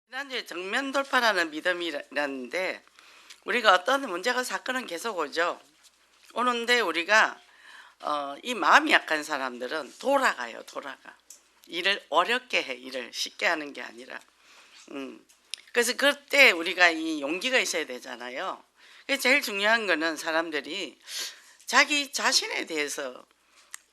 지난주에 정면 돌파라는 믿음이라는데 우리가 어떤 문제가 사건은 계속 오죠. 오는데 우리가 이 마음이 약한 사람들은 돌아가요. 돌아가. 일을 어렵게 해. 일을 쉽게 하는 게 아니라. 그래서 그때 우리가 이 용기가 있어야 되잖아요. 그래서 제일 중요한 거는 사람들이 자기 자신에 대해서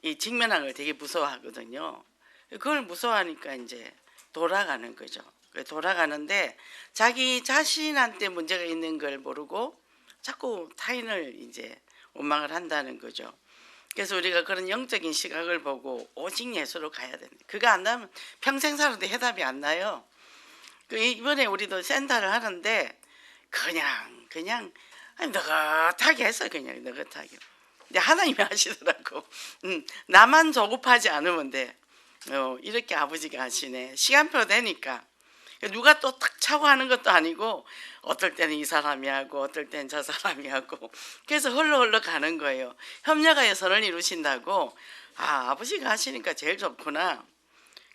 이 직면한 걸 되게 무서워하거든요. 그걸 무서워하니까 이제 돌아가는 거죠. 돌아가는데 자기 자신한테 문제가 있는 걸 모르고 자꾸 타인을 이제 원망을 한다는 거죠. 그래서 우리가 그런 영적인 시각을 보고 오직 예수로 가야 됩니다. 그거 안 나면 평생 살아도 해답이 안 나요. 이번에 우리도 센터를 하는데 그냥 느긋하게 했어요. 그냥 느긋하게. 근데 하나님이 하시더라고. 나만 조급하지 않으면 돼. 이렇게 아버지가 하시네. 시간표 되니까. 누가 또 탁 차고 하는 것도 아니고 어떨 때는 이 사람이 하고 어떨 때는 저 사람이 하고 그래서 흘러 가는 거예요. 협력하여 선을 이루신다고. 아버지가 하시니까 제일 좋구나.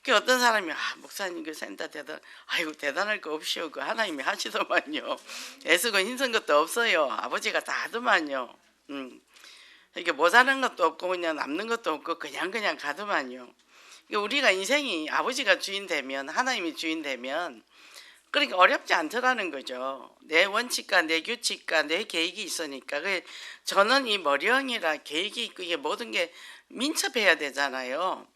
그 어떤 사람이 목사님 그 센터 아이고 대단할 거 없이요. 그 하나님이 하시더만요. 애쓰고 힘쓴 것도 없어요. 아버지가 다 하더만요. 이렇게 모자란 것도 없고 그냥 남는 것도 없고 그냥 가더만요. 우리가 인생이 아버지가 주인 되면 하나님이 주인 되면 그러니까 어렵지 않더라는 거죠. 내 원칙과 내 규칙과 내 계획이 있으니까. 저는 이 머리형이라 계획이 있고 이게 모든 게 민첩해야 되잖아요.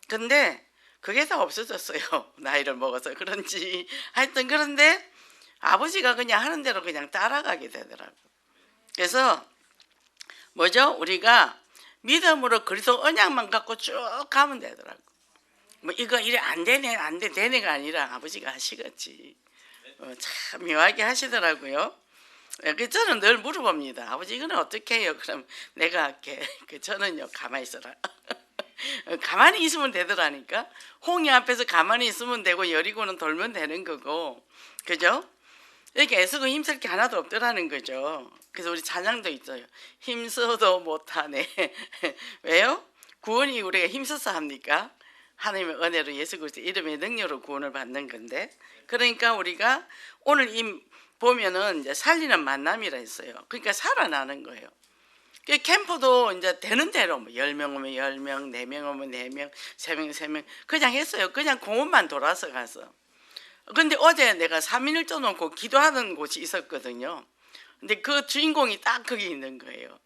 근데 그게 다 없어졌어요. 나이를 먹어서 그런지. 하여튼 그런데 아버지가 그냥 하는 대로 그냥 따라가게 되더라고요. 그래서 뭐죠? 우리가 믿음으로 그리스도 언약만 갖고 쭉 가면 되더라고요. 뭐 이거 이래 안 되네가 아니라 아버지가 하시겠지. 참 묘하게 하시더라고요. 저는 늘 물어봅니다. 아버지 이거는 어떻게 해요? 그럼 내가 할게. 저는요 가만히 있어라. 가만히 있으면 되더라니까. 홍해 앞에서 가만히 있으면 되고 여리고는 돌면 되는 거고, 그죠? 이렇게 애쓰고 힘쓸 게 하나도 없더라는 거죠. 그래서 우리 찬양도 있어요. 힘써도 못하네. 왜요? 구원이 우리가 힘써서 합니까? 하나님의 은혜로 예수 그리스도 이름의 능력으로 구원을 받는 건데, 그러니까 우리가 오늘 보면은 이제 살리는 만남이라 했어요. 그러니까 살아나는 거예요. 캠프도 이제 되는 대로 뭐 10명 오면 10명, 4명 오면 4명, 3명, 3명 그냥 했어요. 그냥 공원만 돌아서 가서. 근데 어제 내가 3.1조 놓고 기도하는 곳이 있었거든요. 근데 그 주인공이 딱 거기 있는 거예요.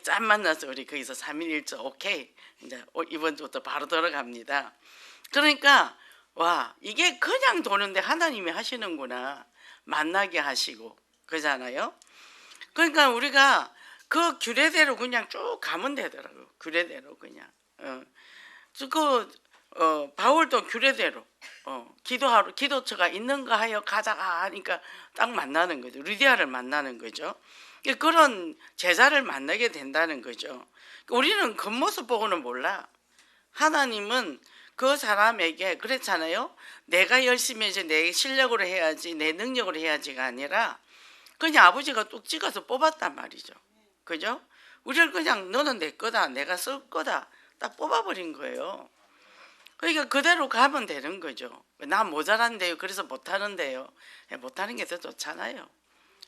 짠 만나서 우리 거기서 3.1조 오케이. 이제 이번 주부터 바로 들어갑니다. 그러니까 와 이게 그냥 도는데 하나님이 하시는구나. 만나게 하시고 그러잖아요. 그러니까 우리가 그 규례대로 그냥 쭉 가면 되더라고요. 규례대로 그냥. 바울도 규례대로 기도하러 기도처가 있는가 하여 가자가 하니까 딱 만나는 거죠. 리디아를 만나는 거죠. 그런 제자를 만나게 된다는 거죠. 우리는 겉모습 보고는 몰라. 하나님은 그 사람에게 그랬잖아요. 내가 열심히 해서 내 실력으로 해야지 내 능력으로 해야지가 아니라 그냥 아버지가 뚝 찍어서 뽑았단 말이죠. 그죠? 우리를 그냥 너는 내 거다 내가 쓸 거다 딱 뽑아버린 거예요. 그러니까 그대로 가면 되는 거죠. 나 모자란데요. 그래서 못하는데요. 못하는 게 더 좋잖아요.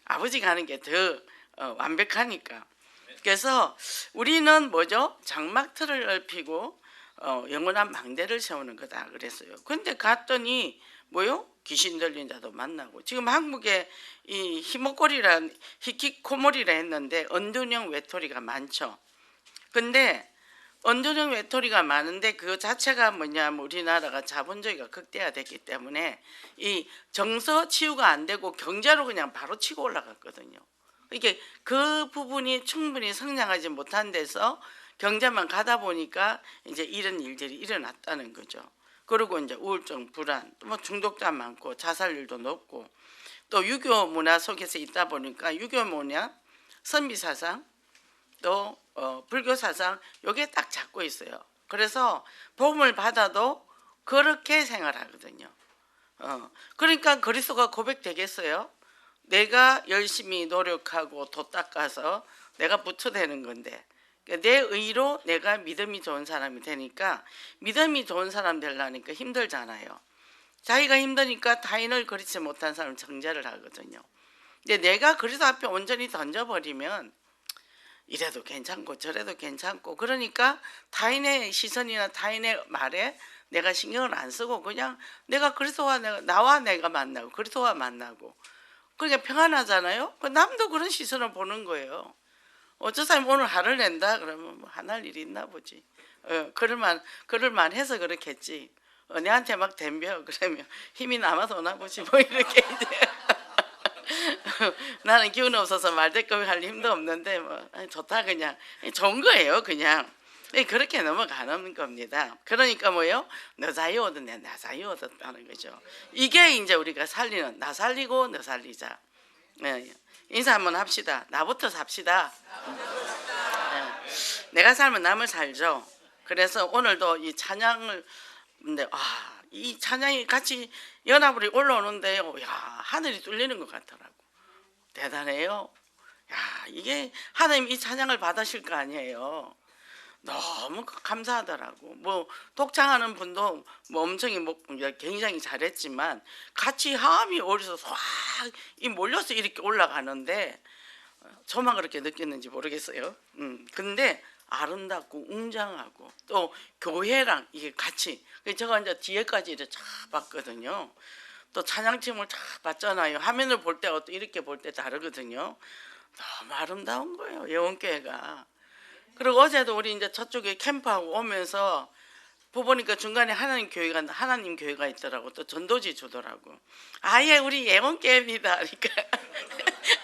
아버지가 하는 게 더 완벽하니까. 그래서 우리는 뭐죠? 장막틀을 넓히고 영원한 망대를 세우는 거다 그랬어요. 근데 갔더니 뭐요? 귀신 들린 자도 만나고 지금 한국에 이 히모코리란 히키코모리라 했는데 언둔형 외톨이가 많죠. 근데 언둔형 외톨이가 많은데 그 자체가 뭐냐면 우리나라가 자본주의가 극대화됐기 때문에 이 정서 치유가 안 되고 경제로 그냥 바로 치고 올라갔거든요. 이게 그 부분이 충분히 성장하지 못한 데서 경제만 가다 보니까 이제 이런 일들이 일어났다는 거죠. 그리고 이제 우울증, 불안, 뭐 중독자 많고 자살률도 높고 또 유교 문화 속에서 있다 보니까 유교 문화, 선비 사상, 또 불교 사상 요게 딱 잡고 있어요. 그래서 복음을 받아도 그렇게 생활하거든요. 그러니까 그리스도가 고백되겠어요? 내가 열심히 노력하고 도 닦아서 내가 부처되는 건데 내 의로 내가 믿음이 좋은 사람이 되니까 믿음이 좋은 사람 되려니까 힘들잖아요. 자기가 힘드니까 타인을 그리지 못한 사람을 정죄를 하거든요. 근데 내가 그리스도 앞에 온전히 던져버리면 이래도 괜찮고 저래도 괜찮고, 그러니까 타인의 시선이나 타인의 말에 내가 신경을 안 쓰고 그냥 내가 그리스도와 나와 내가 만나고 그리스도와 만나고, 그러니까 평안하잖아요. 남도 그런 시선을 보는 거예요. 저 사람 오늘 화를 낸다 그러면 뭐 화날 일이 있나 보지. 그럴만 해서 그렇겠지. 내한테 막 덤벼 그러면 힘이 남아서 오나 보지 뭐 이렇게 이제 나는 기운 없어서 말대꾸를 할 힘도 없는데 뭐 좋다 그냥 좋은 거예요 그냥. 그렇게 넘어가는 겁니다. 그러니까 뭐요? 너 자유 얻었네, 나 자유 얻었다는 거죠. 이게 이제 우리가 살리는, 나 살리고 너 살리자. 인사 한번 합시다. 나부터 삽시다. 내가 살면 남을 살죠. 그래서 오늘도 이 찬양을, 근데 이 찬양이 같이 연합으로 올라오는데요, 야, 하늘이 뚫리는 것 같더라고. 대단해요. 야, 이게 하나님 이 찬양을 받으실 거 아니에요. 너무 감사하더라고. 뭐 독창하는 분도 뭐 엄청 굉장히 잘했지만 같이 하음이 어디서 확 몰려서 이렇게 올라가는데 저만 그렇게 느꼈는지 모르겠어요. 근데 아름답고 웅장하고 또 교회랑 이게 같이, 제가 이제 뒤에까지 이렇게 쫙 봤거든요. 또 찬양팀을 쫙 봤잖아요. 화면을 볼 때와 또 이렇게 볼 때 다르거든요. 너무 아름다운 거예요, 예원교회가. 그리고 어제도 우리 이제 저쪽에 캠프하고 오면서 보니까 중간에 하나님 교회가 있더라고. 또 전도지 주더라고. 아예 우리 예원교회입니다. 그러니까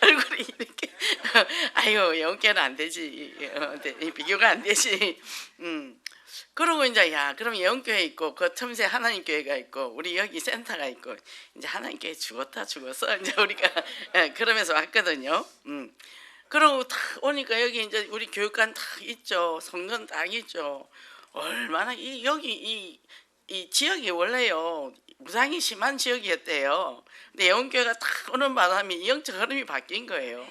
얼굴이 이렇게 아유 예원교회는 안 되지. 비교가 안 되지. 그러고 이제 그럼 예원교회 있고 그 틈새 하나님 교회가 있고 우리 여기 센터가 있고 이제 하나님 교회 죽었어 이제 우리가 그러면서 왔거든요. 그러고 딱 오니까 여기 이제 우리 교육관 딱 있죠. 성전 딱 있죠. 얼마나 여기 이 지역이 원래요 무상이 심한 지역이었대요. 근데 예원교회가 딱 오는 바람에 영적 흐름이 바뀐 거예요.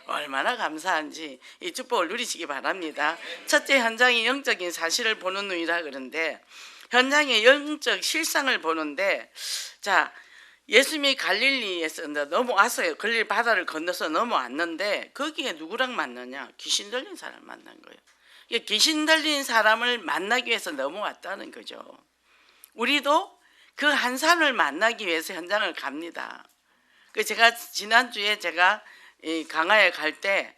얼마나 감사한지 이 축복을 누리시기 바랍니다. 첫째 현장의 영적인 사실을 보는 눈이라 그런데, 현장의 영적 실상을 보는데, 자, 예수님이 갈릴리에서 넘어왔어요. 갈릴리 바다를 건너서 넘어왔는데 거기에 누구랑 만나냐? 귀신 들린 사람 만난 거예요. 귀신 들린 사람을 만나기 위해서 넘어왔다는 거죠. 우리도 그 한 사람을 만나기 위해서 현장을 갑니다. 제가 지난주에 제가 강화에 갈 때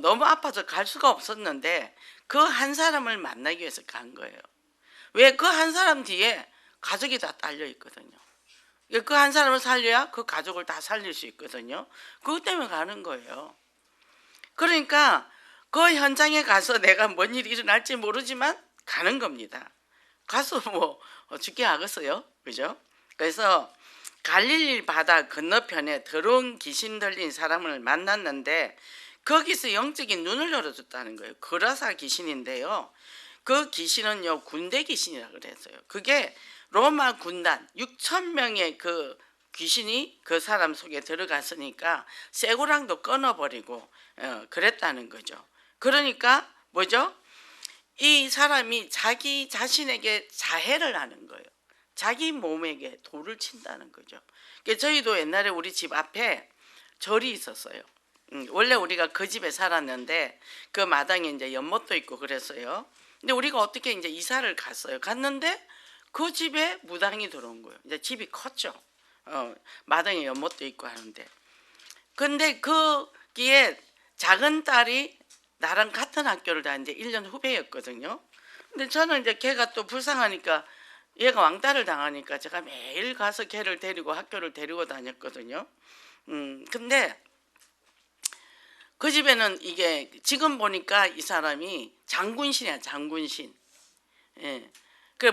너무 아파서 갈 수가 없었는데 그 한 사람을 만나기 위해서 간 거예요. 왜? 그 한 사람 뒤에 가족이 다 딸려 있거든요. 그 한 사람을 살려야 그 가족을 다 살릴 수 있거든요. 그것 때문에 가는 거예요. 그러니까 그 현장에 가서 내가 뭔 일이 일어날지 모르지만 가는 겁니다. 가서 뭐 죽게 하겠어요, 그죠? 그래서 갈릴리 바다 건너편에 더러운 귀신 들린 사람을 만났는데 거기서 영적인 눈을 열어줬다는 거예요. 거라사 귀신인데요. 그 귀신은요 군대 귀신이라 그랬어요. 그게 로마 군단 6,000명의 그 귀신이 그 사람 속에 들어갔으니까 쇠고랑도 끊어버리고 그랬다는 거죠. 그러니까 뭐죠? 이 사람이 자기 자신에게 자해를 하는 거예요. 자기 몸에게 돌을 친다는 거죠. 저희도 옛날에 우리 집 앞에 절이 있었어요. 원래 우리가 그 집에 살았는데 그 마당에 이제 연못도 있고 그랬어요. 근데 우리가 어떻게 이제 이사를 갔어요. 갔는데 그 집에 무당이 들어온 거예요. 이제 집이 컸죠. 마당에 연못도 있고 하는데. 근데 거기에 작은 딸이 나랑 같은 학교를 다니는데 1년 후배였거든요. 근데 저는 이제 걔가 또 불쌍하니까 얘가 왕따를 당하니까 제가 매일 가서 걔를 데리고 학교를 데리고 다녔거든요. 근데 그 집에는 이게 지금 보니까 이 사람이 장군신이야, 장군신. 예. 그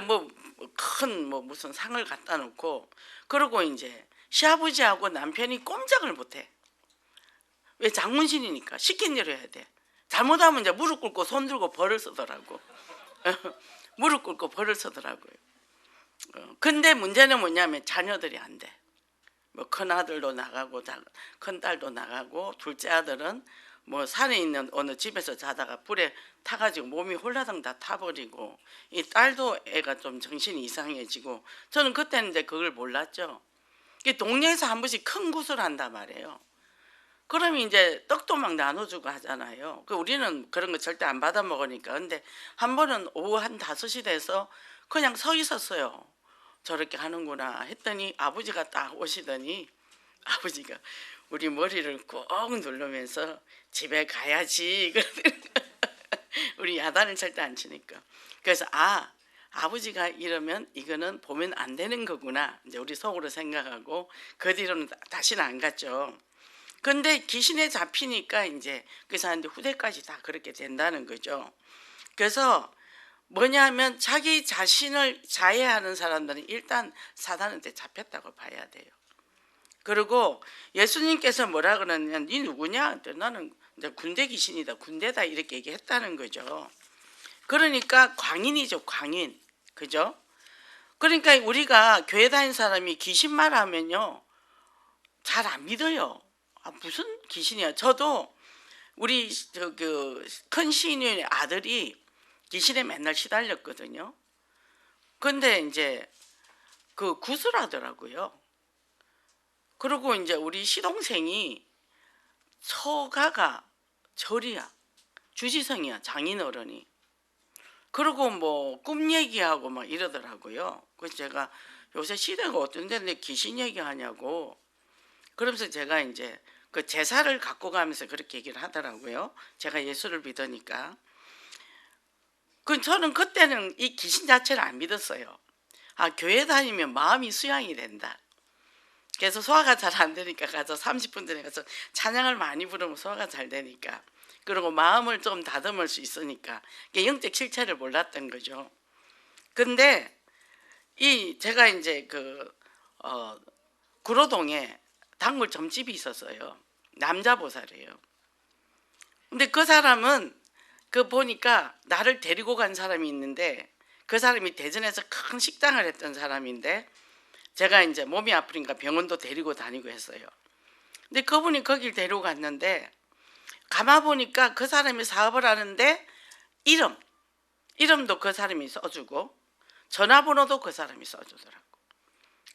큰 무슨 상을 갖다 놓고 그러고 이제 시아버지하고 남편이 꼼짝을 못해. 왜? 장군신이니까 시킨 대로 해야 돼. 잘못하면 이제 무릎 꿇고 손 들고 벌을 쓰더라고. 무릎 꿇고 벌을 쓰더라고요. 근데 문제는 뭐냐면 자녀들이 안 돼. 큰 아들도 나가고 큰 딸도 나가고 둘째 아들은 뭐 산에 있는 어느 집에서 자다가 불에 타가지고 몸이 홀라당 다 타버리고, 이 딸도 애가 좀 정신이 이상해지고, 저는 그때는 이제 그걸 몰랐죠. 동네에서 한 번씩 큰 굿을 한단 말이에요. 그러면 이제 떡도 막 나눠주고 하잖아요. 우리는 그런 거 절대 안 받아 먹으니까. 근데 한 번은 오후 한 5시 돼서 그냥 서 있었어요. 저렇게 하는구나 했더니 아버지가 딱 오시더니 아버지가 우리 머리를 꾹 누르면서 집에 가야지. 우리 야단을 절대 안 치니까. 그래서 아버지가 이러면 이거는 보면 안 되는 거구나. 이제 우리 속으로 생각하고 그 뒤로는 다시는 안 갔죠. 근데 귀신에 잡히니까 이제 그 사람들 후대까지 다 그렇게 된다는 거죠. 그래서 뭐냐면 자기 자신을 자해하는 사람들은 일단 사단한테 잡혔다고 봐야 돼요. 그리고 예수님께서 뭐라 그러냐면 네 누구냐? 나는 이제 군대 귀신이다, 군대다 이렇게 얘기했다는 거죠. 그러니까 광인이죠, 광인. 그죠? 그러니까 우리가 교회 다니는 사람이 귀신 말하면요 잘 안 믿어요. 무슨 귀신이야. 저도 우리 큰 시인의 아들이 귀신에 맨날 시달렸거든요. 근데 이제 그 구슬하더라고요. 그리고 이제 우리 시동생이 처가가 절이야, 주지성이야, 장인어른이. 그리고 뭐 꿈 얘기하고 막 이러더라고요. 그래서 제가 요새 시대가 어떤데 내 귀신 얘기하냐고. 그러면서 제가 이제 그 제사를 갖고 가면서 그렇게 얘기를 하더라고요. 제가 예수를 믿으니까. 저는 그때는 이 귀신 자체를 안 믿었어요. 교회 다니면 마음이 수양이 된다. 그래서 소화가 잘 안 되니까 가서 30분 전에 가서 찬양을 많이 부르면 소화가 잘 되니까. 그리고 마음을 좀 다듬을 수 있으니까. 영적 실체를 몰랐던 거죠. 근데 제가 이제 구로동에 단골 점집이 있었어요. 남자 보살이에요. 근데 그 사람은 보니까 나를 데리고 간 사람이 있는데, 그 사람이 대전에서 큰 식당을 했던 사람인데 제가 이제 몸이 아프니까 병원도 데리고 다니고 했어요. 근데 그분이 거길 데리고 갔는데 가만 보니까 그 사람이 사업을 하는데 이름도 그 사람이 써주고 전화번호도 그 사람이 써주더라고.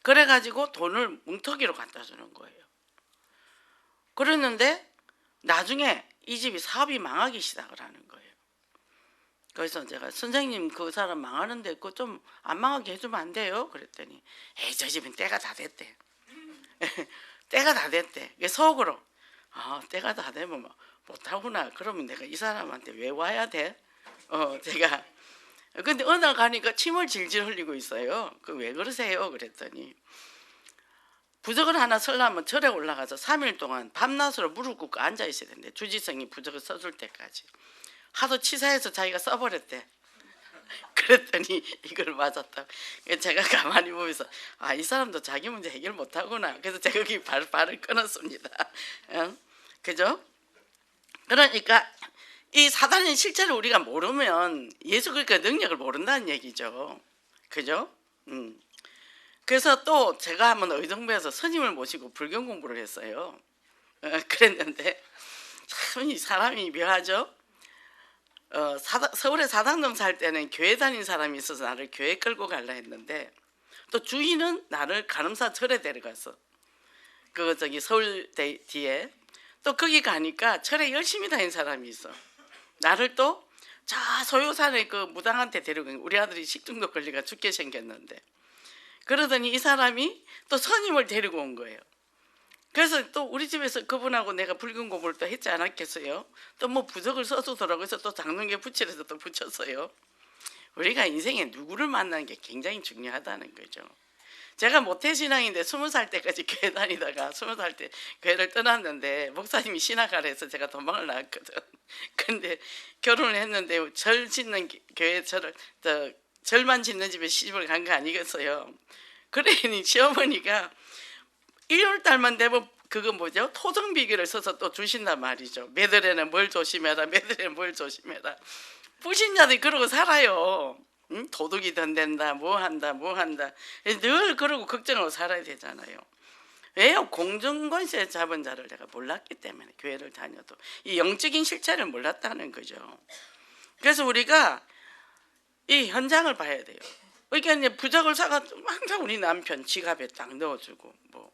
그래가지고 돈을 뭉터기로 갖다 주는 거예요. 그랬는데 나중에 이 집이 사업이 망하기 시작을 하는 거예요. 그래서 제가 선생님 그 사람 망하는데 그거 좀 안 망하게 해주면 안 돼요? 그랬더니 저 집은 때가 다 됐대. 때가 다 됐대. 속으로 때가 다 되면 못하구나. 그러면 내가 이 사람한테 왜 와야 돼? 제가 근데 어느 날 가니까 침을 질질 흘리고 있어요. 왜 그러세요? 그랬더니 부적을 하나 쓰려면 절에 올라가서 3일 동안 밤낮으로 무릎 꿇고 앉아 있어야 된대. 주지성이 부적을 써줄 때까지. 하도 치사해서 자기가 써버렸대. 그랬더니 이걸 맞았다. 제가 가만히 보면서 이 사람도 자기 문제 해결 못하구나. 그래서 제가 여기 발을 끊었습니다. 그죠? 그러니까 이 사단의 실체를 우리가 모르면 예수 그리스도의 능력을 모른다는 얘기죠. 그죠? 그래서 또 제가 한번 의정부에서 스님을 모시고 불경 공부를 했어요. 그랬는데 참 이 사람이 묘하죠. 서울에 사당동 살 때는 교회 다닌 사람이 있어서 나를 교회 끌고 가려 했는데 또 주인은 나를 간음사 절에 데려갔어. 서울대 뒤에 또 거기 가니까 절에 열심히 다닌 사람이 있어. 나를 또 저 소요산의 무당한테 데려간, 우리 아들이 식중독 걸리가 죽게 생겼는데, 그러더니 이 사람이 또 스님을 데리고 온 거예요. 그래서 또 우리 집에서 그분하고 내가 불경 공부를 또 했지 않았겠어요? 또 뭐 부적을 써주더라고요. 그래서 또 장롱에 붙이래서 또 붙였어요. 우리가 인생에 누구를 만나는 게 굉장히 중요하다는 거죠. 제가 모태신앙인데 20살 때까지 교회 다니다가 20살 때 교회를 떠났는데 목사님이 신학하라 해서 제가 도망을 나왔거든. 근데 결혼을 했는데 절 짓는 교회 절만 짓는 집에 시집을 간 거 아니겠어요. 그러니 시어머니가 1월 달만 되면 토종 비결을 써서 또 주신단 말이죠. 매들에는 뭘 조심해라, 매들에는 뭘 조심해라. 불신자들이 그러고 살아요. 도둑이 던댄다, 뭐 한다. 늘 그러고 걱정하고 살아야 되잖아요. 왜요? 공중권세 잡은 자를 내가 몰랐기 때문에 교회를 다녀도 이 영적인 실체를 몰랐다는 거죠. 그래서 우리가 이 현장을 봐야 돼요. 그러니까 이제 부적을 사가 항상 우리 남편 지갑에 딱 넣어주고 뭐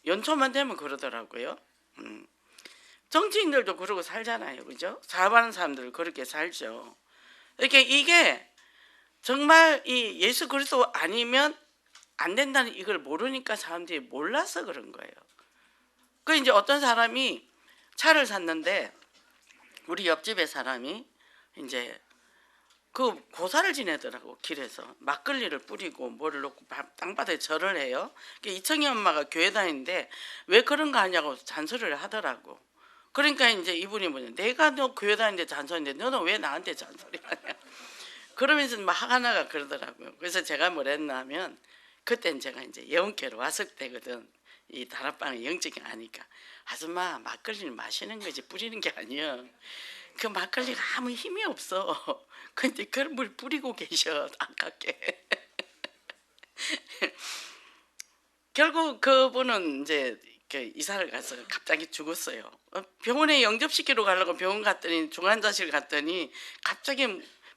연초만 되면 그러더라고요. 정치인들도 그러고 살잖아요, 그죠? 사업하는 사람들 그렇게 살죠. 이렇게 이게 정말 이 예수 그리스도 아니면 안 된다는 이걸 모르니까 사람들이 몰라서 그런 거예요. 그 이제 어떤 사람이 차를 샀는데 우리 옆집에 사람이 이제 그 고사를 지내더라고. 길에서 막걸리를 뿌리고 뭐를 놓고 땅바닥에 절을 해요. 이청희 엄마가 교회 다니는데 왜 그런 거 하냐고 잔소리를 하더라고. 그러니까 이제 이분이 뭐냐, 내가 너 교회 다니는데 잔소리인데 너는 왜 나한테 잔소리하냐. 그러면서 막 화가 나가 그러더라고요. 그래서 제가 뭘 했나 하면 그땐 제가 이제 예원교회로 왔을 때거든. 이 다락방이 영적이 아니까 아줌마 막걸리를 마시는 거지 뿌리는 게 아니야. 그 막걸리가 아무 힘이 없어. 근데 그걸 물 뿌리고 계셔 아깝게. 결국 그분은 이제 이사를 가서 갑자기 죽었어요. 병원에 영접시키러 가려고 병원 갔더니 중환자실 갔더니 갑자기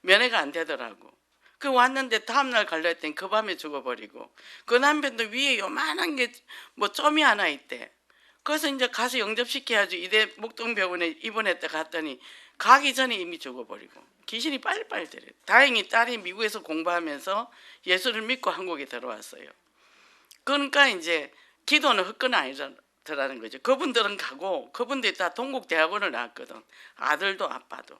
면회가 안 되더라고. 그 왔는데 다음날 갈려 했더니 그 밤에 죽어버리고 그 남편도 위에 요만한 게 뭐 점이 하나 있대. 그래서 이제 가서 영접시켜야지 이대 목동병원에 입원했다 갔더니 가기 전에 이미 죽어버리고 귀신이 빨리빨리 들어요. 다행히 딸이 미국에서 공부하면서 예수를 믿고 한국에 들어왔어요. 그러니까 이제 기도는 헛건 아니더라는 거죠. 그분들은 가고 그분들이 다 동국대학원을 나왔거든. 아들도 아빠도.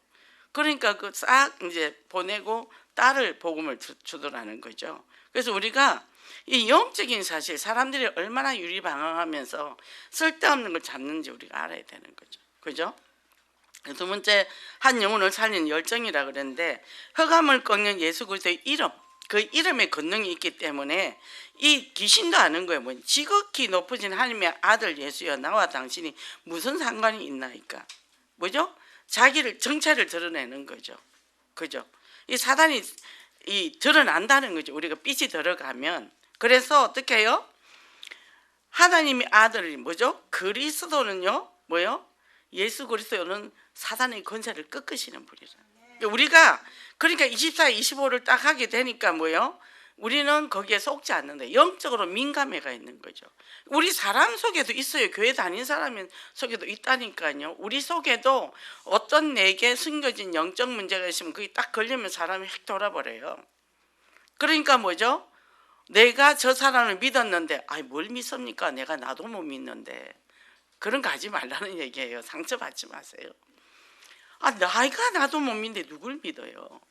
그러니까 그 싹 이제 보내고 딸을 복음을 주더라는 거죠. 그래서 우리가 이 영적인 사실 사람들이 얼마나 유리방황하면서 쓸데없는 걸 잡는지 우리가 알아야 되는 거죠. 그죠? 두 번째, 한 영혼을 살리는 열정이라 그랬는데 흑암을 꺾는 예수 그리스도의 이름, 그 이름에 권능이 있기 때문에 이 귀신도 아는 거예요. 뭐 지극히 높으신 하나님의 아들 예수여 나와 당신이 무슨 상관이 있나이까. 뭐죠? 자기를 정체를 드러내는 거죠. 그죠? 이 사단이 드러난다는 거죠. 우리가 빛이 들어가면. 그래서 어떻게 해요? 하나님의 아들이 뭐죠? 그리스도는요. 뭐요? 예수 그리스도는 사단의 권세를 꺾으시는 분이라. 우리가 그러니까 24, 25를 딱 하게 되니까 뭐요? 우리는 거기에 속지 않는데 영적으로 민감해가 있는 거죠. 우리 사람 속에도 있어요. 교회 다닌 사람 속에도 있다니까요. 우리 속에도 어떤 내게 숨겨진 영적 문제가 있으면 그게 딱 걸리면 사람이 휙 돌아버려요. 그러니까 뭐죠? 내가 저 사람을 믿었는데 아이 뭘 믿습니까? 내가 나도 못 믿는데. 그런 거 하지 말라는 얘기예요. 상처받지 마세요. 아, 내가 나도 못 믿는데 누굴 믿어요?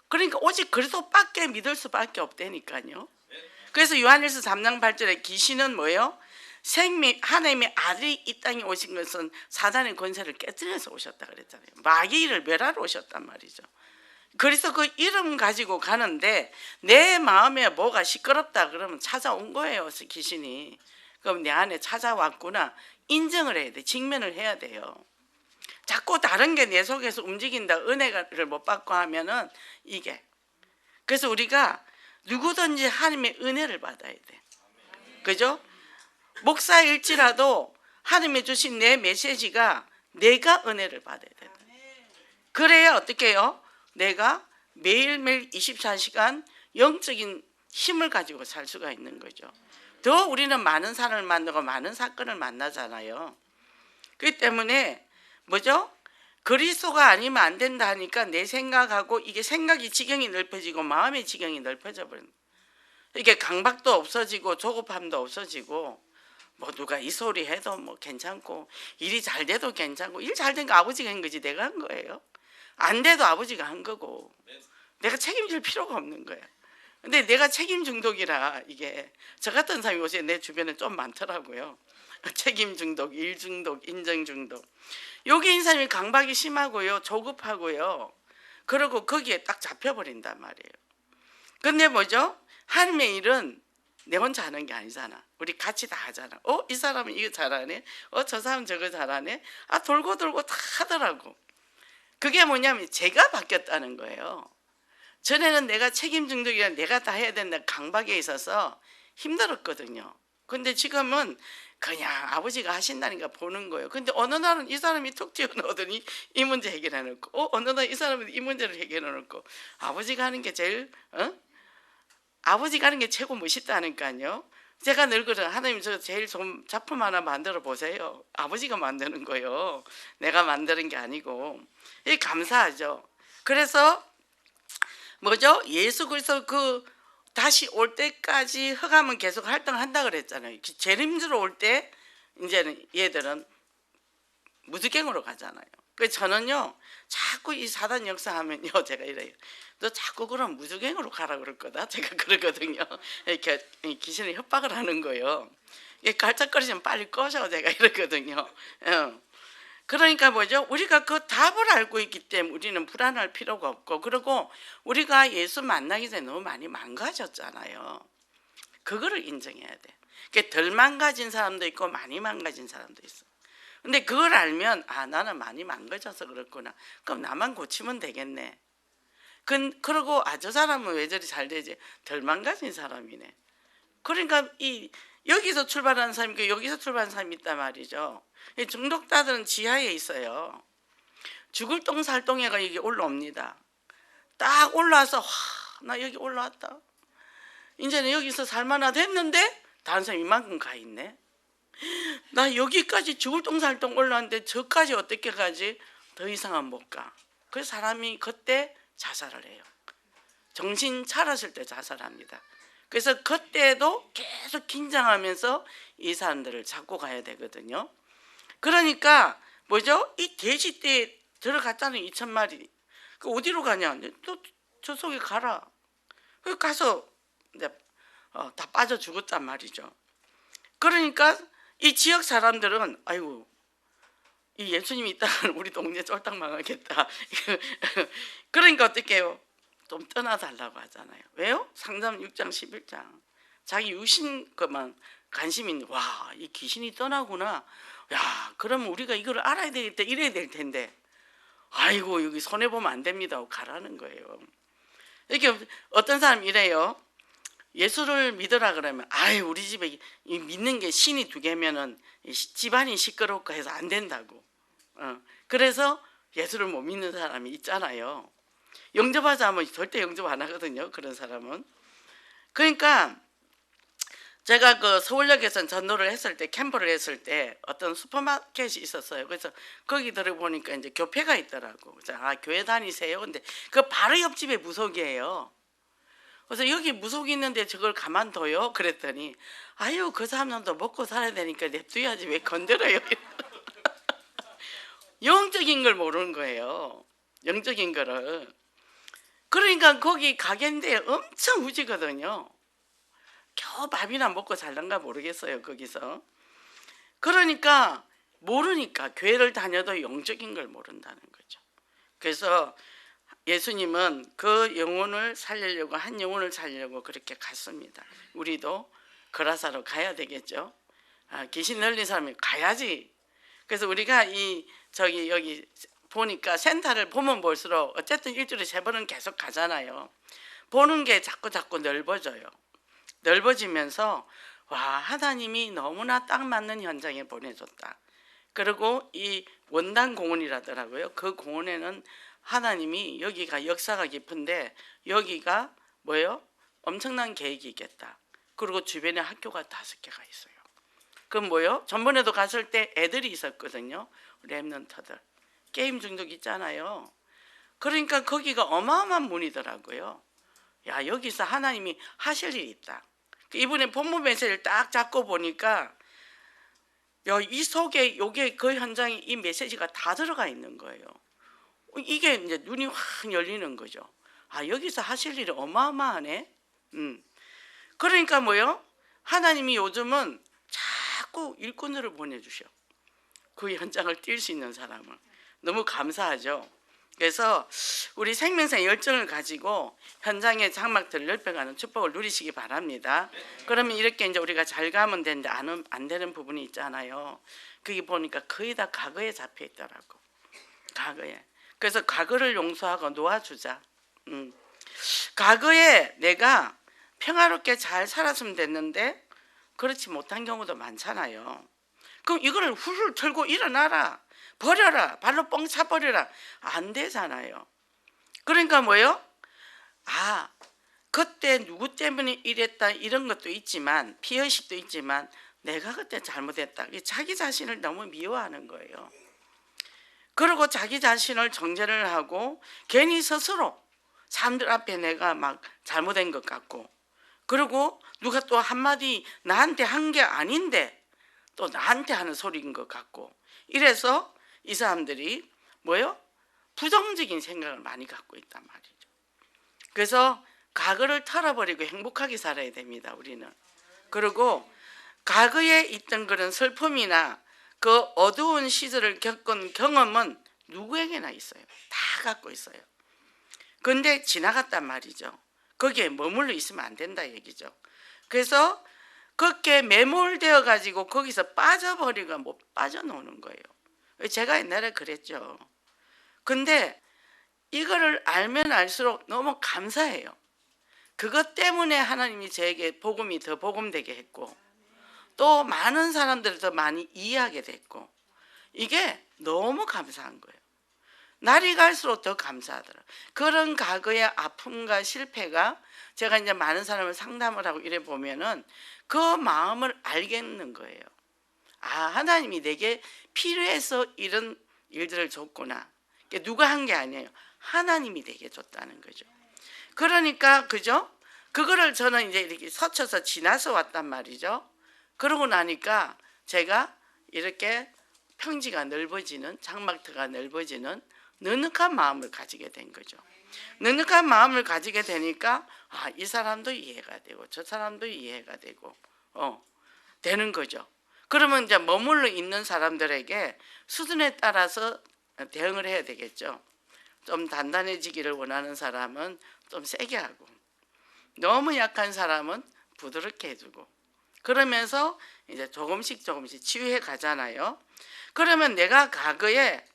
그러니까 오직 그리스도밖에 믿을 수밖에 없다니까요. 그래서 요한일서 3장 8절에 귀신은 뭐예요? 하나님의 아들이 이 땅에 오신 것은 사단의 권세를 깨뜨려서 오셨다 그랬잖아요. 마귀를 멸하러 오셨단 말이죠. 그래서 그 이름 가지고 가는데 내 마음에 뭐가 시끄럽다 그러면 찾아온 거예요. 귀신이. 그럼 내 안에 찾아왔구나 인정을 해야 돼. 직면을 해야 돼요. 자꾸 다른 게 내 속에서 움직인다 은혜를 못 받고 하면은 이게. 그래서 우리가 누구든지 하나님의 은혜를 받아야 돼. 그죠? 목사일지라도 하나님이 주신 내 메시지가 내가 은혜를 받아야 돼. 그래야 어떻게 해요? 내가 매일매일 24시간 영적인 힘을 가지고 살 수가 있는 거죠. 더 우리는 많은 사람을 만나고 많은 사건을 만나잖아요. 그렇기 때문에 뭐죠? 그리스도가 아니면 안 된다 하니까 내 생각하고 이게 생각이 지경이 넓어지고 마음의 지경이 넓어져 버린다. 이게 강박도 없어지고 조급함도 없어지고 뭐 누가 이 소리 해도 뭐 괜찮고 일이 잘 돼도 괜찮고 일 잘 된 거 아버지가 한 거지 내가 한 거예요. 안 돼도 아버지가 한 거고 내가 책임질 필요가 없는 거야. 근데 내가 책임 중독이라 이게 저 같은 사람이 요새 내 주변에 좀 많더라고요. 책임 중독, 일 중독, 인정 중독. 여기 있는 사람이 강박이 심하고요, 조급하고요. 그리고 거기에 딱 잡혀버린단 말이에요. 근데 뭐죠? 하나님의 일은 내 혼자 하는 게 아니잖아. 우리 같이 다 하잖아. 이 사람은 이거 잘하네. 저 사람은 저거 잘하네. 돌고 돌고 다 하더라고. 그게 뭐냐면 제가 바뀌었다는 거예요. 전에는 내가 책임 중독이라 내가 다 해야 된다 강박에 있어서 힘들었거든요. 근데 지금은 그냥 아버지가 하신다니까 보는 거예요. 근데 어느 날은 이 사람이 툭 튀어나오더니 이 문제 해결해 놓고, 어느 날 이 사람은 이 문제를 해결해 놓고, 아버지가 하는 게 제일, 아버지가 하는 게 최고 멋있다니까요. 제가 늘 그래, 하나님 저 제일 좀 작품 하나 만들어 보세요. 아버지가 만드는 거예요. 내가 만드는 게 아니고. 이 감사하죠. 그래서 뭐죠? 예수 그리스도 그 다시 올 때까지 흑암은 계속 활동한다 그랬잖아요. 재림주로 올 때 이제는 얘들은 무주갱으로 가잖아요. 그래서 저는요 자꾸 이 사단 역사하면요 제가 이래요. 너 자꾸 그럼 무주갱으로 가라 그럴 거다. 제가 그러거든요. 이렇게 귀신이 협박을 하는 거예요. 깔짝거리면 빨리 꺼져 제가 이러거든요. 그러니까 뭐죠? 우리가 그 답을 알고 있기 때문에 우리는 불안할 필요가 없고, 그리고 우리가 예수 만나기 전에 너무 많이 망가졌잖아요. 그거를 인정해야 돼. 그러니까 덜 망가진 사람도 있고 많이 망가진 사람도 있어. 근데 그걸 알면 아 나는 많이 망가져서 그렇구나. 그럼 나만 고치면 되겠네. 그러고 아 저 사람은 왜 저리 잘 되지? 덜 망가진 사람이네. 그러니까 이 여기서 출발하는 사람이 있고 여기서 출발하는 사람이 있단 말이죠. 이 중독자들은 지하에 있어요. 죽을 똥 살 똥해가 여기 올라옵니다. 딱 올라와서 나 여기 올라왔다. 이제는 여기서 살만하다 했는데 다른 사람이 이만큼 가 있네. 나 여기까지 죽을 똥 살 똥 올라왔는데 저까지 어떻게 가지? 더 이상은 못 가. 그래서 사람이 그때 자살을 해요. 정신 차렸을 때 자살합니다. 그래서 그때도 계속 긴장하면서 이 사람들을 잡고 가야 되거든요. 그러니까 뭐죠? 이 돼지떼에 들어갔다는 2,000마리 그 어디로 가냐? 또 저 속에 가라. 그 가서 이제 다 빠져 죽었단 말이죠. 그러니까 이 지역 사람들은 아이고 이 예수님이 있다면 우리 동네 쫄딱 망하겠다. 그러니까 어떻게 해요? 좀 떠나달라고 하잖아요. 왜요? 상담 6장 11장 자기 유신 것만 관심이 있는 와, 이 귀신이 떠나구나. 야, 그러면 우리가 이걸 알아야 되겠다. 이래야 될 텐데 아이고 여기 손해보면 안 됩니다 하고 가라는 거예요. 이렇게 어떤 사람 이래요. 예수를 믿으라 그러면 아이 우리 집에 믿는 게 신이 2개면은 집안이 시끄럽고 해서 안 된다고. 그래서 예수를 못 믿는 사람이 있잖아요. 영접하자면 절대 영접 안 하거든요. 그런 사람은. 그러니까 제가 그 서울역에서 전도를 했을 때 캠프를 했을 때 어떤 슈퍼마켓이 있었어요. 그래서 거기 들어보니까 이제 교회가 있더라고. 그래서 아 교회 다니세요? 근데 그 바로 옆집에 무속이에요. 그래서 여기 무속이 있는데 저걸 가만둬요? 그랬더니 아유 그 사람도 먹고 살아야 되니까 냅둬야지 왜 건드려요? 영적인 걸 모르는 거예요. 영적인 거를. 그러니까 거기 가게인데 엄청 우지거든요. 겨우 밥이나 먹고 살던가 모르겠어요 거기서. 그러니까 모르니까 교회를 다녀도 영적인 걸 모른다는 거죠. 그래서 예수님은 그 영혼을 살리려고 한 영혼을 살리려고 그렇게 갔습니다. 우리도 그라사로 가야 되겠죠. 귀신 들린 사람이 가야지. 그래서 우리가 여기 보니까 센터를 보면 볼수록 어쨌든 일주일에 3번은 계속 가잖아요. 보는 게 자꾸 넓어져요. 넓어지면서 와 하나님이 너무나 딱 맞는 현장에 보내줬다. 그리고 이 원단 공원이라더라고요. 그 공원에는 하나님이 여기가 역사가 깊은데 여기가 뭐예요? 엄청난 계획이겠다. 그리고 주변에 학교가 5개가 있어요. 그럼 뭐예요? 전번에도 갔을 때 애들이 있었거든요. 랩런터들. 게임 중독 있잖아요. 그러니까 거기가 어마어마한 문이더라고요. 야 여기서 하나님이 하실 일이 있다. 이번에 본문 메시지를 딱 잡고 보니까 이 속에 요게 그 현장에 이 메시지가 다 들어가 있는 거예요. 이게 이제 눈이 확 열리는 거죠. 아 여기서 하실 일이 어마어마하네. 그러니까 뭐요? 하나님이 요즘은 자꾸 일꾼들을 보내주셔. 그 현장을 뛸 수 있는 사람을. 너무 감사하죠. 그래서 우리 생명사의 열정을 가지고 현장의 장막들을 넓혀가는 축복을 누리시기 바랍니다. 그러면 이렇게 이제 우리가 잘 가면 되는데 안 되는 부분이 있잖아요. 거기 보니까 거의 다 과거에 잡혀 있더라고. 과거에. 그래서 과거를 용서하고 놓아주자. 과거에 내가 평화롭게 잘 살았으면 됐는데 그렇지 못한 경우도 많잖아요. 그럼 이거를 훌훌 털고 일어나라, 버려라, 발로 뻥 차버려라, 안 되잖아요. 그러니까 뭐예요? 아, 그때 누구 때문에 이랬다 이런 것도 있지만, 피의식도 있지만 내가 그때 잘못했다, 자기 자신을 너무 미워하는 거예요. 그리고 자기 자신을 정죄를 하고 괜히 스스로 사람들 앞에 내가 막 잘못된 것 같고, 그리고 누가 또 한마디 나한테 한 게 아닌데 또 나한테 하는 소리인 것 같고, 이래서 이 사람들이 뭐예요? 부정적인 생각을 많이 갖고 있단 말이죠. 그래서 과거를 털어버리고 행복하게 살아야 됩니다, 우리는. 그리고 과거에 있던 그런 슬픔이나 그 어두운 시절을 겪은 경험은 누구에게나 있어요. 다 갖고 있어요. 근데 지나갔단 말이죠. 거기에 머물러 있으면 안 된다 얘기죠. 그래서 그렇게 매몰되어 가지고 거기서 빠져버리고 못 빠져나오는 거예요. 제가 옛날에 그랬죠. 근데 이거를 알면 알수록 너무 감사해요. 그것 때문에 하나님이 저에게 복음이 더 복음되게 했고, 또 많은 사람들을 더 많이 이해하게 됐고, 이게 너무 감사한 거예요. 날이 갈수록 더 감사하더라고요. 그런 과거의 아픔과 실패가 제가 이제 많은 사람을 상담을 하고 이래 보면은 그 마음을 알겠는 거예요. 아, 하나님이 내게 필요해서 이런 일들을 줬구나. 누가 한 게 아니에요. 하나님이 내게 줬다는 거죠. 그러니까 그죠? 그거를 저는 이제 이렇게 서쳐서 지나서 왔단 말이죠. 그러고 나니까 제가 이렇게 평지가 넓어지는, 장막터가 넓어지는 넉넉한 마음을 가지게 된 거죠. 넉넉한 마음을 가지게 되니까 아, 이 사람도 이해가 되고 저 사람도 이해가 되고 되는 거죠. 그러면 이제 머물러 있는 사람들에게 수준에 따라서 대응을 해야 되겠죠. 좀 단단해지기를 원하는 사람은 좀 세게 하고, 너무 약한 사람은 부드럽게 해주고, 그러면서 이제 조금씩 치유해 가잖아요. 그러면 내가 과거에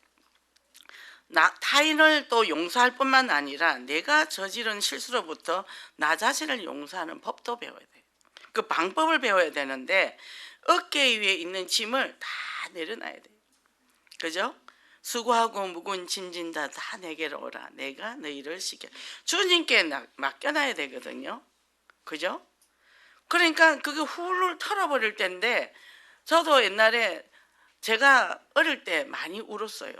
타인을 또 용서할 뿐만 아니라 내가 저지른 실수로부터 나 자신을 용서하는 법도 배워야 돼요. 그 방법을 배워야 되는데 어깨 위에 있는 짐을 다 내려놔야 돼요. 그죠? 수고하고 무거운 짐진다 다 내게로 오라. 내가 너희를 시켜. 주님께 맡겨놔야 되거든요. 그죠? 그러니까 그게 훌훌 털어버릴 때인데, 저도 옛날에 제가 어릴 때 많이 울었어요.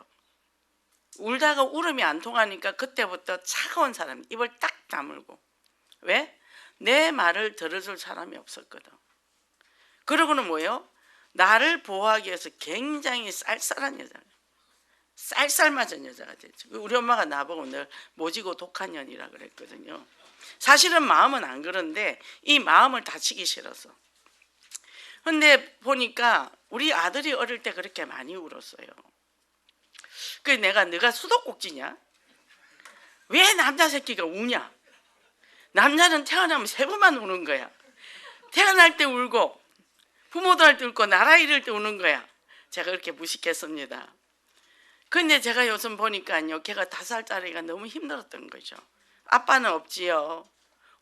울다가 울음이 안 통하니까 그때부터 차가운 사람, 입을 딱 다물고. 왜? 내 말을 들어줄 사람이 없었거든. 그러고는 뭐예요? 나를 보호하기 위해서 굉장히 쌀쌀한 여자예요. 쌀쌀맞은 여자가 됐죠. 우리 엄마가 나보고 늘 모지고 독한 년이라 그랬거든요. 사실은 마음은 안 그런데 이 마음을 다치기 싫어서. 근데 보니까 우리 아들이 어릴 때 그렇게 많이 울었어요. 그래서 내가 수도꼭지냐? 왜 남자 새끼가 우냐? 남자는 태어나면 3번만 우는 거야. 태어날 때 울고 부모도 할 때 울고 나라 잃을 때 우는 거야. 제가 그렇게 무식했습니다. 근데 제가 요즘 보니까요, 걔가 5살짜리가 너무 힘들었던 거죠. 아빠는 없지요.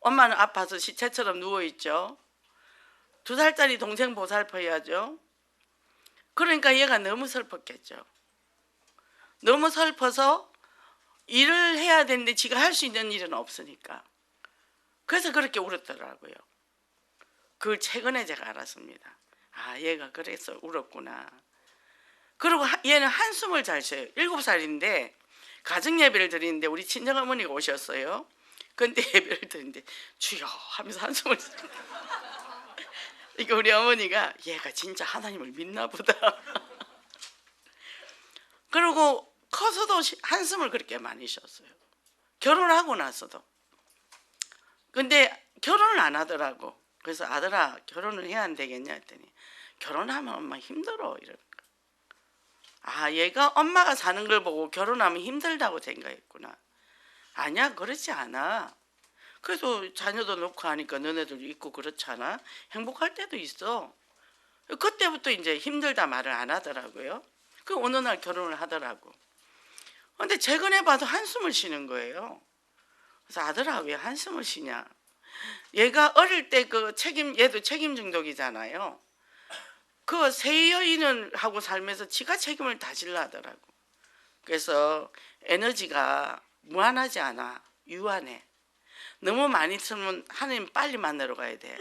엄마는 아파서 시체처럼 누워있죠. 2살짜리 동생 보살펴야죠. 그러니까 얘가 너무 슬펐겠죠. 너무 슬퍼서 일을 해야 되는데 지가 할 수 있는 일은 없으니까. 그래서 그렇게 울었더라고요. 그걸 최근에 제가 알았습니다. 아, 얘가 그래서 울었구나. 그리고 얘는 한숨을 잘 쉬어요. 7살인데 가정 예배를 드리는데 우리 친정어머니가 오셨어요. 근데 예배를 드리는데 주여 하면서 한숨을 쉬어요. 이거 우리 어머니가 얘가 진짜 하나님을 믿나 보다. 그리고 커서도 한숨을 그렇게 많이 쉬었어요. 결혼하고 나서도. 근데 결혼을 안 하더라고. 그래서 아들아, 결혼을 해야 안 되겠냐 했더니 결혼하면 엄마 힘들어 이러는 거야. 아, 얘가 엄마가 사는 걸 보고 결혼하면 힘들다고 생각했구나. 아니야, 그렇지 않아. 그래도 자녀도 놓고 하니까 너네들도 있고 그렇잖아. 행복할 때도 있어. 그때부터 이제 힘들다 말을 안 하더라고요. 그 어느 날 결혼을 하더라고. 근데 최근에 봐도 한숨을 쉬는 거예요. 그래서 아들아, 왜 한숨을 쉬냐? 얘가 어릴 때 그 얘도 책임 중독이잖아요. 그 새 여인을 하고 살면서 지가 책임을 다 질러 하더라고. 그래서 에너지가 무한하지 않아. 유한해. 너무 많이 쓰면 하나님 빨리 만나러 가야 돼.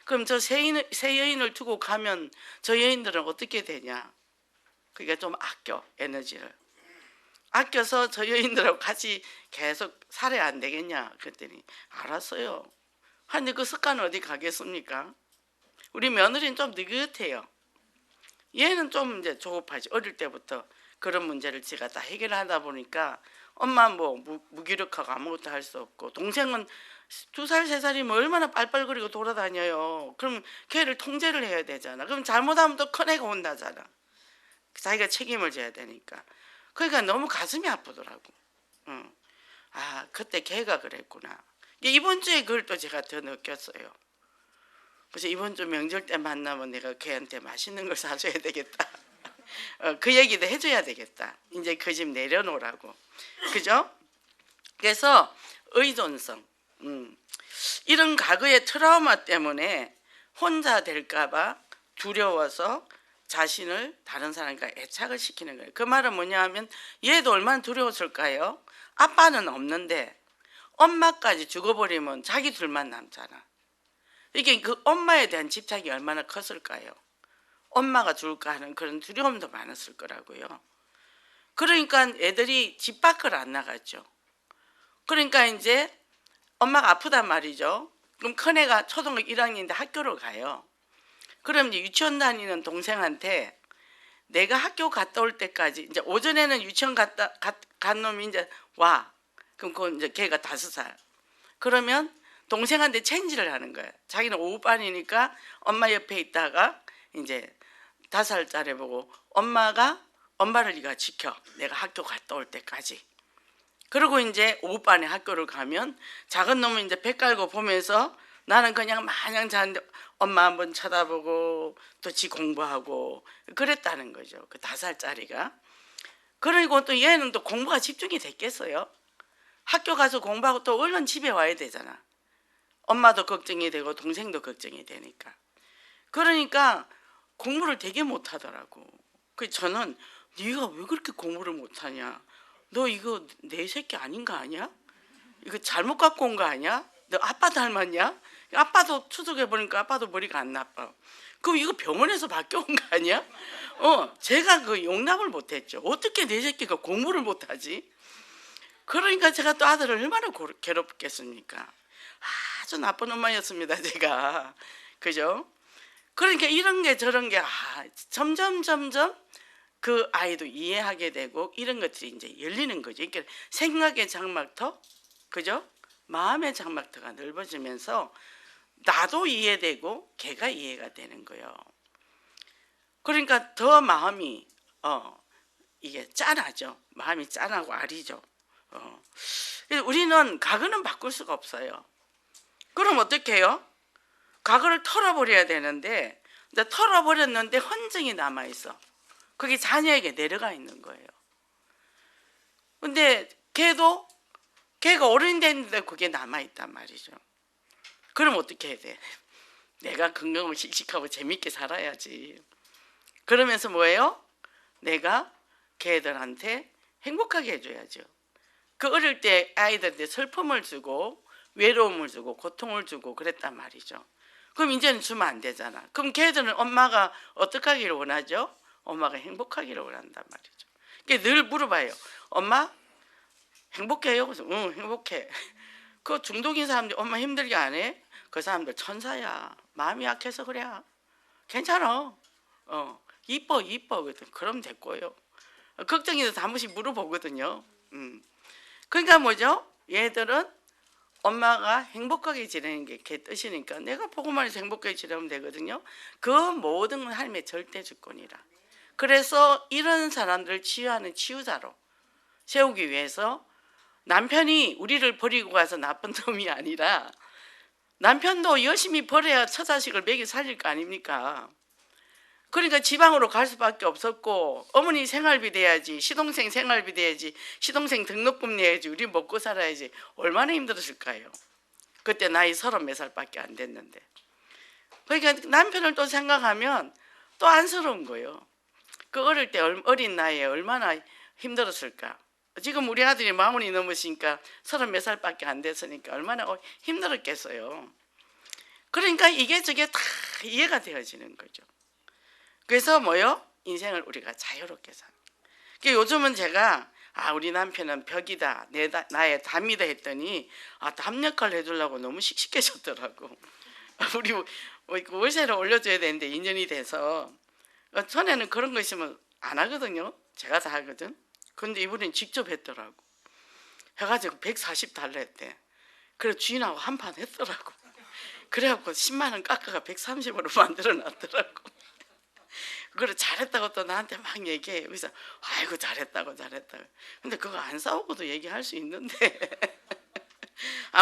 그럼 새 여인을 두고 가면 저 여인들은 어떻게 되냐? 그러니까 좀 아껴, 에너지를. 아껴서 저 여인들하고 같이 계속 살아야 안 되겠냐? 그랬더니 알았어요. 근데 그 습관은 어디 가겠습니까? 우리 며느리는 좀 느긋해요. 얘는 좀 이제 조급하지. 어릴 때부터 그런 문제를 제가 다 해결하다 보니까 엄마 뭐 무기력하고 아무것도 할 수 없고, 동생은 2살, 3살이면 얼마나 빨빨거리고 돌아다녀요. 그럼 걔를 통제를 해야 되잖아. 그럼 잘못하면 또 큰애가 온다잖아. 자기가 책임을 져야 되니까. 그러니까 너무 가슴이 아프더라고. 아, 그때 걔가 그랬구나. 이번 주에 그걸 또 제가 더 느꼈어요. 그래서 이번 주 명절 때 만나면 내가 걔한테 맛있는 걸 사줘야 되겠다. 그 얘기도 해줘야 되겠다. 이제 그 집 내려놓으라고. 그죠? 그래서 의존성. 이런 과거의 트라우마 때문에 혼자 될까봐 두려워서 자신을 다른 사람과 애착을 시키는 거예요. 그 말은 뭐냐 하면 얘도 얼마나 두려웠을까요? 아빠는 없는데 엄마까지 죽어버리면 자기 둘만 남잖아. 이게 그 엄마에 대한 집착이 얼마나 컸을까요? 엄마가 죽을까 하는 그런 두려움도 많았을 거라고요. 그러니까 애들이 집 밖을 안 나갔죠. 그러니까 이제 엄마가 아프단 말이죠. 그럼 큰애가 초등학교 1학년인데 학교를 가요. 그럼 이제 유치원 다니는 동생한테 내가 학교 갔다 올 때까지, 이제 오전에는 유치원 간 놈이 이제 와. 그럼 그건 이제 걔가 5살. 그러면 동생한테 체인지를 하는 거야. 자기는 오후반이니까 엄마 옆에 있다가 이제 5살짜리 보고 엄마를 네가 지켜. 내가 학교 갔다 올 때까지. 그리고 이제 오후반에 학교를 가면 작은 놈은 이제 배 깔고 보면서 나는 그냥 마냥 자는데 엄마 한번 쳐다보고 또 지 공부하고 그랬다는 거죠. 그 5살짜리가. 그리고 또 얘는 또 공부가 집중이 됐겠어요. 학교 가서 공부하고 또 얼른 집에 와야 되잖아. 엄마도 걱정이 되고 동생도 걱정이 되니까. 그러니까 공부를 되게 못하더라고. 그래서 저는 네가 왜 그렇게 공부를 못하냐? 너 이거 내 새끼 아닌 거 아니야? 이거 잘못 갖고 온 거 아니야? 너 아빠 닮았냐? 아빠도 추적해보니까 아빠도 머리가 안 나빠. 그럼 이거 병원에서 바뀌어온 거 아니야? 제가 그 용납을 못했죠. 어떻게 내 새끼가 공부를 못하지? 그러니까 제가 또 아들을 얼마나 괴롭겠습니까? 아주 나쁜 엄마였습니다, 제가. 그죠? 그러니까 이런 게 저런 게 점점 그 아이도 이해하게 되고 이런 것들이 이제 열리는 거죠. 그러니까 생각의 장막터, 그죠? 마음의 장막터가 넓어지면서 나도 이해되고 걔가 이해가 되는 거예요. 그러니까 더 마음이 이게 짠하죠. 마음이 짠하고 아리죠. 우리는 과거는 바꿀 수가 없어요. 그럼 어떻게 해요? 과거를 털어버려야 되는데 털어버렸는데 흔적이 남아있어. 그게 자녀에게 내려가 있는 거예요. 근데 걔가 어른이 됐는데 그게 남아있단 말이죠. 그럼 어떻게 해야 돼? 내가 건강하고 씩씩하고 재밌게 살아야지. 그러면서 뭐예요? 내가 걔들한테 행복하게 해줘야죠. 그 어릴 때 아이들한테 슬픔을 주고 외로움을 주고 고통을 주고 그랬단 말이죠. 그럼 이제는 주면 안 되잖아. 그럼 걔들은 엄마가 어떻게 하기를 원하죠? 엄마가 행복하기를 원한단 말이죠. 그러니까 늘 물어봐요. 엄마 행복해요? 그래서 응, 행복해. 그 중독인 사람들이 엄마 힘들게 안 해? 그 사람들 천사야. 마음이 약해서 그래. 괜찮아. 이뻐. 그럼 됐고요. 걱정이 돼서 한 번씩 물어보거든요. 그러니까 뭐죠? 얘들은 엄마가 행복하게 지내는 게 걔 뜻이니까 내가 보고만 해서 행복하게 지내면 되거든요. 그 모든 건 하나님의 절대 주권이라. 그래서 이런 사람들을 치유하는 치유자로 세우기 위해서 남편이 우리를 버리고 가서 나쁜 놈이 아니라 남편도 열심히 벌어야 처자식을 먹여 살릴 거 아닙니까? 그러니까 지방으로 갈 수밖에 없었고 어머니 생활비 내야지, 시동생 생활비 내야지, 시동생 등록금 내야지, 우리 먹고 살아야지. 얼마나 힘들었을까요? 그때 나이 30몇 살밖에 안 됐는데. 그러니까 남편을 또 생각하면 또 안쓰러운 거예요. 그 어릴 때 어린 나이에 얼마나 힘들었을까. 지금 우리 아들이 40이 넘으시니까 30몇 살밖에 안 됐으니까 얼마나 힘들었겠어요. 그러니까 이게 저게 다 이해가 되어지는 거죠. 그래서 뭐요? 인생을 우리가 자유롭게 사는. 그러니까 요즘은 제가 우리 남편은 벽이다, 나의 담이다 했더니 담 역할을 해주려고 너무 씩씩해졌더라고. 우리 월세를 올려줘야 되는데 2년이 돼서 전에는 그런 거 있으면 안 하거든요. 제가 다 하거든. 근데 이번엔 직접 했더라고. 해가지고 140 달러 했대. 그래 주인하고 한판 했더라고. 그래갖고 10만 원 깎아가 130으로 만들어 놨더라고. 그래 잘했다고 또 나한테 막 얘기해. 그래서 아이고 잘했다고. 근데 그거 안 싸우고도 얘기할 수 있는데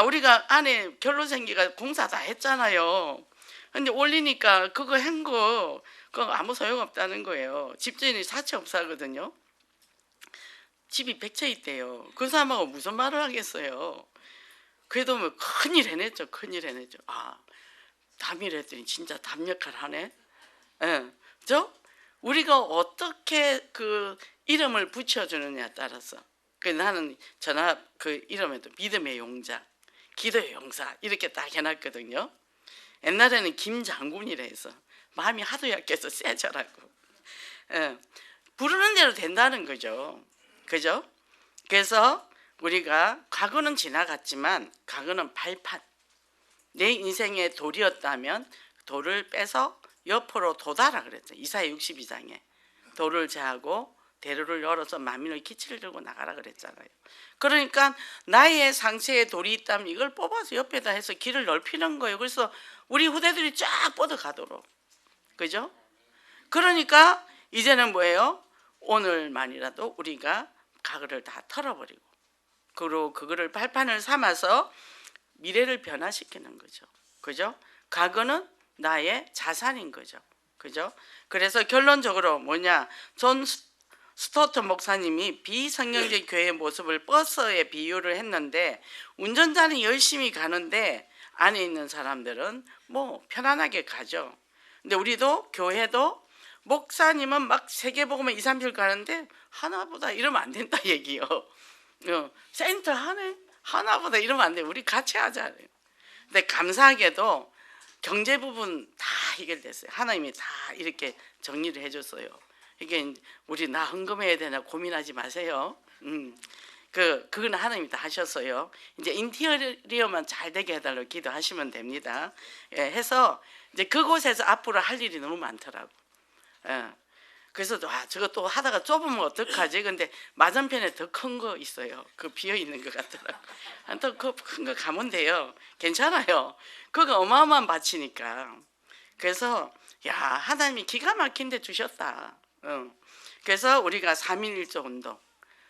우리가 안에 결로생기가 공사 다 했잖아요. 근데 올리니까 그거 한 거 그거 아무 소용없다는 거예요. 집주인이 사채업사거든요. 집이 100채 있대요. 그 사람하고 무슨 말을 하겠어요. 그래도 뭐 큰일 해냈죠. 담이라 했더니 진짜 담 역할 하네. 예. 우리가 어떻게 그 이름을 붙여주느냐에 따라서 나는 전화 그 이름에도 믿음의 용자, 기도의 용사 이렇게 딱 해놨거든요. 옛날에는 김장군이라 해서 마음이 하도 약해서 세져라고. 부르는 대로 된다는 거죠. 그죠? 그래서 우리가 과거는 지나갔지만 과거는 발판. 내 인생의 돌이었다면 돌을 빼서 옆으로 도다라 그랬죠. 이사야 62장에 돌을 제하고 대로를 열어서 만민의 기치를 들고 나가라 그랬잖아요. 그러니까 나의 상처에 돌이 있다면 이걸 뽑아서 옆에다 해서 길을 넓히는 거예요. 그래서 우리 후대들이 쫙 뻗어가도록. 그죠? 그러니까 이제는 뭐예요? 오늘만이라도 우리가 과거를 다 털어버리고 그리고 그거를 발판을 삼아서 미래를 변화시키는 거죠. 그죠? 과거는 나의 자산인 거죠. 그죠? 그래서 결론적으로 뭐냐? 존 스토트 목사님이 비성경적 교회의 모습을 버스에 비유를 했는데 운전자는 열심히 가는데 안에 있는 사람들은 뭐 편안하게 가죠. 근데 우리도 교회도 목사님은 막 세계복음에 2, 3일 가는데 하나보다 이러면 안 된다 얘기요. 센터 하나보다 이러면 안 돼. 우리 같이 하잖아요. 근데 감사하게도 경제 부분 다 해결됐어요. 하나님이 다 이렇게 정리를 해줬어요. 이게 우리 나 헌금해야 되나 고민하지 마세요. 그건 하나님이 다 하셨어요. 이제 인테리어만 잘 되게 해달라고 기도하시면 됩니다. 해서 이제 그곳에서 앞으로 할 일이 너무 많더라고. 그래서 저거 또 하다가 좁으면 어떡하지? 근데 맞은편에 더 큰 거 있어요. 그 비어 있는 것 같더라고. 또 그 큰 거 가면 돼요. 괜찮아요. 그거 어마어마한 밭이니까. 그래서 하나님이 기가 막힌 데 주셨다. 그래서 우리가 3.1조 운동.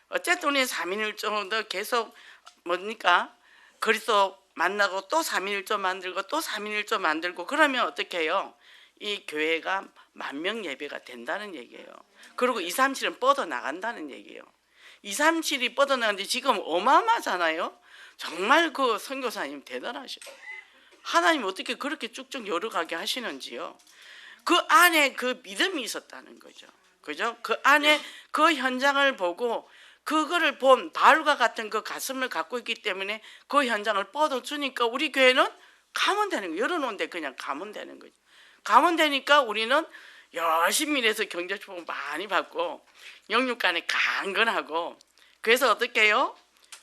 어쨌든 우리는 3.1조 운동 계속 뭡니까? 그리스도 만나고 또 3.1조 만들고 또 3.1조 만들고 그러면 어떻게 해요? 이 교회가 10,000명 예배가 된다는 얘기예요. 그리고 237은 뻗어나간다는 얘기예요. 237이 뻗어나가는데 지금 어마어마하잖아요. 정말 그 선교사님 대단하셔요. 하나님 어떻게 그렇게 쭉쭉 열어가게 하시는지요. 그 안에 그 믿음이 있었다는 거죠. 그죠? 그 안에 그 현장을 보고 그거를 본 바울과 같은 그 가슴을 갖고 있기 때문에 그 현장을 뻗어주니까 우리 교회는 가면 되는 거예요. 열어놓은데 그냥 가면 되는 거죠. 가면 되니까 우리는 열심히 일해서 경제축복 많이 받고 영육간에 강건하고 그래서 어떻게 해요?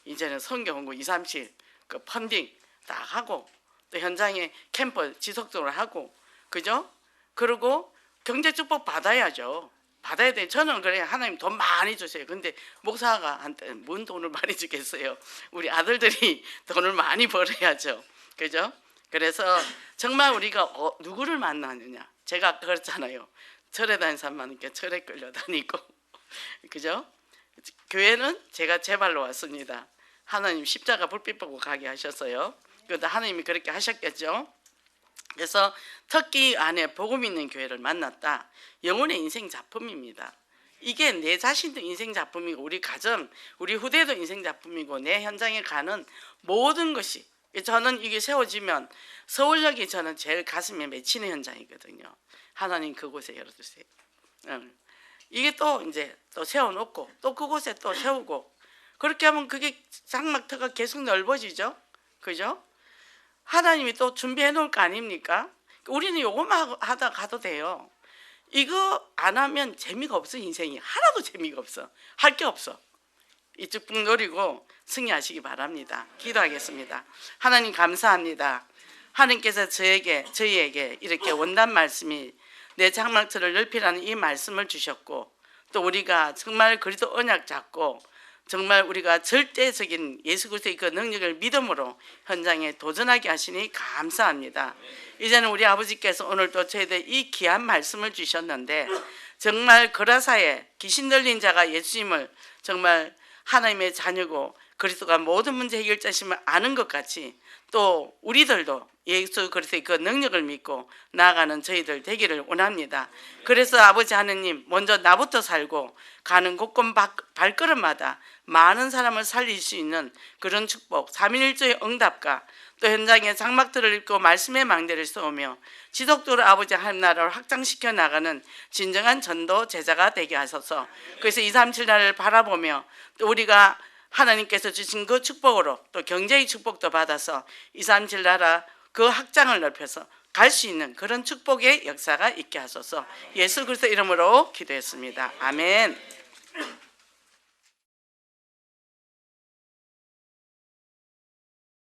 이제는 성경공부 237 그 펀딩 딱 하고 또 현장에 캠프 지속적으로 하고 그죠? 그리고 경제축복 받아야죠. 받아야 돼. 저는 그래 하나님 돈 많이 주세요. 근데 목사가 한테 뭔 돈을 많이 주겠어요. 우리 아들들이 돈을 많이 벌어야죠. 그죠? 그래서 정말 우리가 누구를 만나느냐. 제가 아까 그랬잖아요. 절에 다니는 사람 많으니까 절에 끌려다니고 그죠? 교회는 제가 제 발로 왔습니다. 하나님 십자가 불빛 보고 가게 하셨어요. 그래도 하나님이 그렇게 하셨겠죠. 그래서 터키 안에 복음 있는 교회를 만났다. 영혼의 인생 작품입니다. 이게 내 자신도 인생 작품이고 우리 가정, 우리 후대도 인생 작품이고 내 현장에 가는 모든 것이 저는 이게 세워지면 서울역이 저는 제일 가슴에 맺히는 현장이거든요. 하나님 그곳에 열어주세요. 이게 또 이제 또 세워놓고 또 그곳에 또 세우고 그렇게 하면 그게 장막터가 계속 넓어지죠. 그죠? 하나님이 또 준비해 놓을 거 아닙니까? 우리는 요거만 하다 가도 돼요. 이거 안 하면 재미가 없어. 인생이 하나도 재미가 없어. 할 게 없어. 이쪽 북 노리고 승리하시기 바랍니다. 기도하겠습니다. 하나님 감사합니다. 하나님께서 저희에게 이렇게 원단 말씀이 내 장막터를 넓히라는 이 말씀을 주셨고 또 우리가 정말 그리스도 언약 잡고 정말 우리가 절대적인 예수 그리스도의 그 능력을 믿음으로 현장에 도전하게 하시니 감사합니다. 이제는 우리 아버지께서 오늘 또 저희들 이 귀한 말씀을 주셨는데 정말 거라사에 귀신 들린 자가 예수님을 정말 하나님의 자녀고 그리스도가 모든 문제 해결자심을 아는 것 같이 또 우리들도 예수 그리스도의 그 능력을 믿고 나아가는 저희들 되기를 원합니다. 그래서 아버지 하느님 먼저 나부터 살고 가는 곳곳 발걸음마다 많은 사람을 살릴 수 있는 그런 축복, 삼위일조의 응답과 또 현장에 장막들을 읽고 말씀의 망대를 세우며 지속적으로 아버지 하나님 나라를 확장시켜 나가는 진정한 전도 제자가 되게 하소서. 그래서 237 나라를 바라보며 또 우리가 하나님께서 주신 그 축복으로 또 경제의 축복도 받아서 237 나라 그 확장을 넓혀서 갈 수 있는 그런 축복의 역사가 있게 하소서. 예수 그리스도 이름으로 기도했습니다. 아멘.